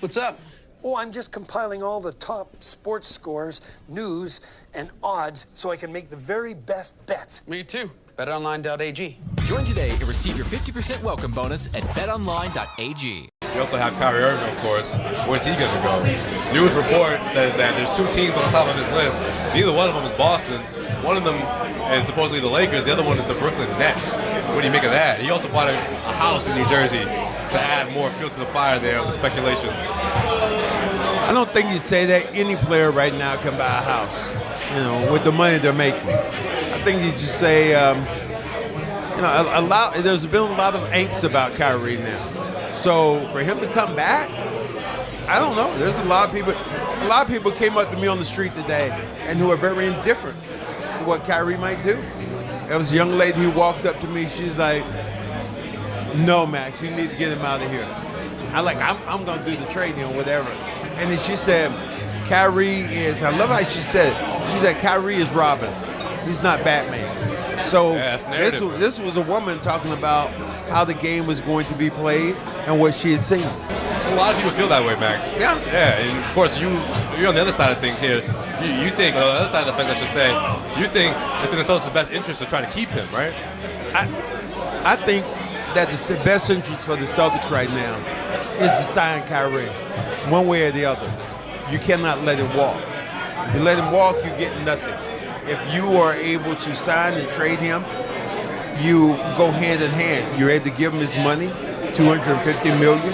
What's up? Oh, I'm just compiling all the top sports scores, news, and odds so I can make the very best bets. Me too. BetOnline.ag. Join today and receive your 50% welcome bonus at betonline.ag. We also have Kyrie Irving, of course. Where's he going to go? News report says that there's 2 teams on the top of his list. Neither one of them is Boston. One of them is supposedly the Lakers. The other one is the Brooklyn Nets. What do you make of that? He also bought a house in New Jersey to add more fuel to the fire there on the speculations. I don't think you say that any player right now can buy a house, with the money they're making. I think you just say, there's been a lot of angst about Kyrie now. So for him to come back, I don't know. There's a lot of people came up to me on the street today and who are very indifferent to what Kyrie might do. There was a young lady who walked up to me. She's like, "No, Max, you need to get him out of here." I'm going to do the trade deal, whatever. And then she said, Kyrie is, I love how she said it. She said, Kyrie is Robin. He's not Batman. So this was a woman talking about how the game was going to be played and what she had seen. So a lot of people feel that way, Max. Yeah. Yeah, and of course, you're on the other side of things here. You think, on the other side of the fence, I should say, you think it's in the Celtics' best interest to try to keep him, right? I think that the best interest for the Celtics right now is to sign Kyrie, one way or the other. You cannot let him walk. If you let him walk, you get nothing. If you are able to sign and trade him, you go hand in hand. You're able to give him his money, $250 million,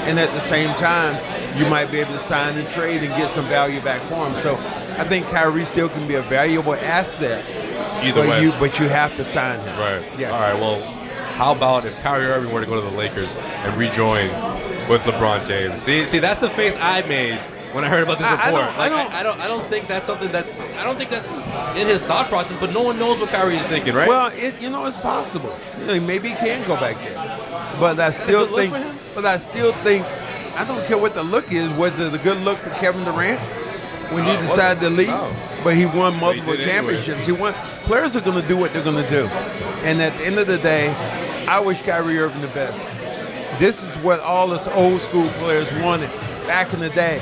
and at the same time, you might be able to sign and trade and get some value back for him. So I think Kyrie still can be a valuable asset. Either way. But you have to sign him. Right. Yeah. All right, well, how about if Kyrie Irving were to go to the Lakers and rejoin with LeBron James? See, that's the face I made when I heard about this report. I don't think that's something that in his thought process, but no one knows what Kyrie is thinking, right? Well, it's possible. Maybe he can go back there. But I still think I don't care what the look is. Was it a good look for Kevin Durant when he decided to leave? No. But he won multiple championships. Anyway. Players are going to do what they're going to do. And at the end of the day, I wish Kyrie Irving the best. This is what all us old school players wanted back in the day,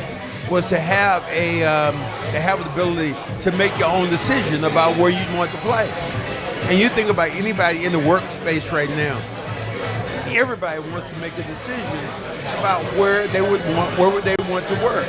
was to have the ability to make your own decision about where you want to play. And you think about anybody in the workspace right now, everybody wants to make a decision about where they would want to work.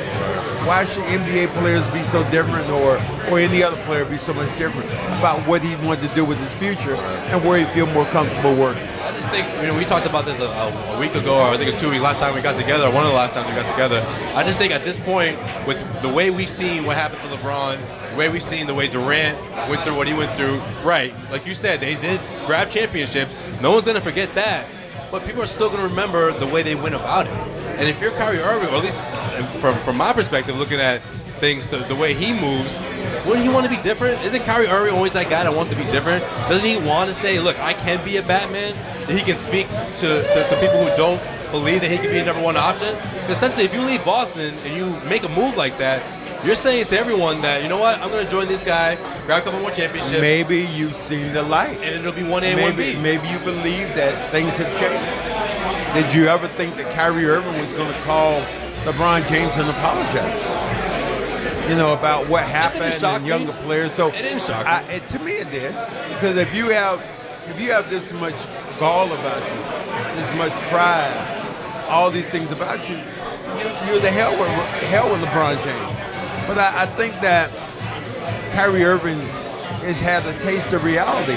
Why should NBA players be so different, or any other player be so much different about what he wanted to do with his future and where he feel more comfortable working? I just think, we talked about this a week ago, or I think it's 2 weeks last time we got together, or one of the last times we got together. I just think at this point, with the way we've seen what happened to LeBron, the way we've seen the way Durant went through what he went through, right, like you said, they did grab championships. No one's going to forget that. But people are still going to remember the way they went about it. And if you're Kyrie Irving, or at least from my perspective, looking at things the way he moves, wouldn't he want to be different? Isn't Kyrie Irving always that guy that wants to be different? Doesn't he want to say, look, I can be a Batman? That he can speak to people who don't believe that he can be a number one option? Essentially, if you leave Boston and you make a move like that, you're saying to everyone that, you know what, I'm going to join this guy, grab a couple more championships. Maybe you've seen the light. And it'll be 1A and 1B. Maybe you believe that things have changed. Did you ever think that Kyrie Irving was going to call LeBron James and apologize? About what happened and younger players. So it didn't shock me. To me, it did, because if you have this much gall about you, this much pride, all these things about you, you're the hell with LeBron James. But I think that Kyrie Irving has had a taste of reality,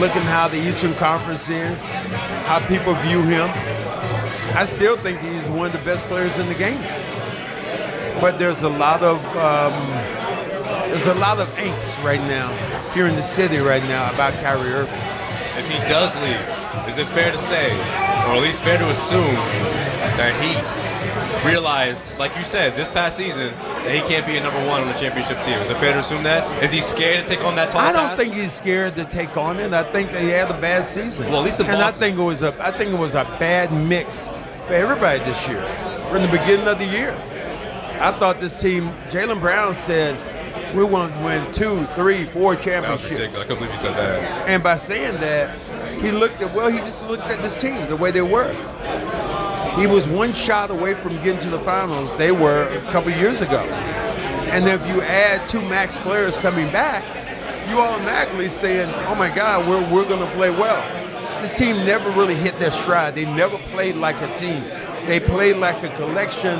looking how the Eastern Conference is, how people view him. I still think he's one of the best players in the game. But there's a lot of angst right now here in the city right now about Kyrie Irving. If he does leave, is it fair to say, or at least fair to assume, that he realized, like you said, this past season, that he can't be a number one on the championship team? Is it fair to assume that? Is he scared to take on that tall task? I don't think he's scared to take on it. I think that he had a bad season. Well, at least in Boston. And I think it was a bad mix for everybody this year. We're in the beginning of the year. I thought this team, Jaylen Brown said, we want to win 2, 3, 4 championships. That was ridiculous. I couldn't believe he said that. And by saying that, he just looked at this team the way they were. He was one shot away from getting to the finals. They were a couple years ago. And if you add 2 max players coming back, you automatically saying, oh my God, we're going to play well. This team never really hit their stride. They never played like a team. They played like a collection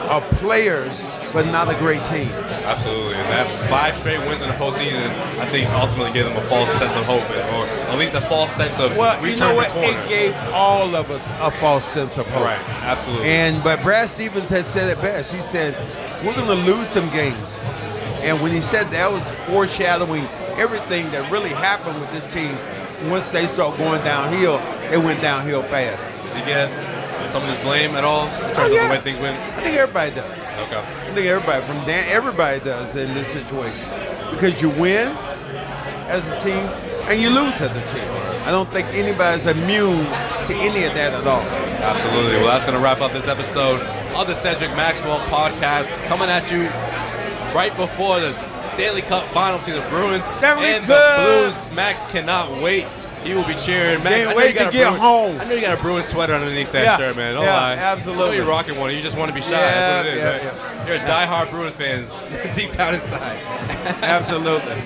of players, but not a great team. Absolutely. And that 5 straight wins in the postseason, I think, ultimately gave them a false sense of hope, or at least a false sense of you know what? the corner. It gave all of us a false sense of hope. Right, absolutely. But Brad Stevens had said it best. He said, we're going to lose some games. And when he said that was foreshadowing everything that really happened with this team. Once they start going downhill, they went downhill fast. Does he get some of this blame at all in terms of the way things went? I think everybody does. Okay. I think everybody does in this situation. Because you win as a team and you lose as a team. I don't think anybody's immune to any of that at all. Absolutely. Well, that's going to wrap up this episode of the Cedric Maxwell Podcast, coming at you right before this Stanley Cup final between the Bruins and the Blues. Max cannot wait. He will be cheering. Max, can't wait to get home. I know you got a Bruins sweater underneath that shirt, man. Don't lie. Absolutely. I know you're rocking one. You just want to be shy. That's what it is, right? You're a diehard Bruins fan deep down inside. Absolutely.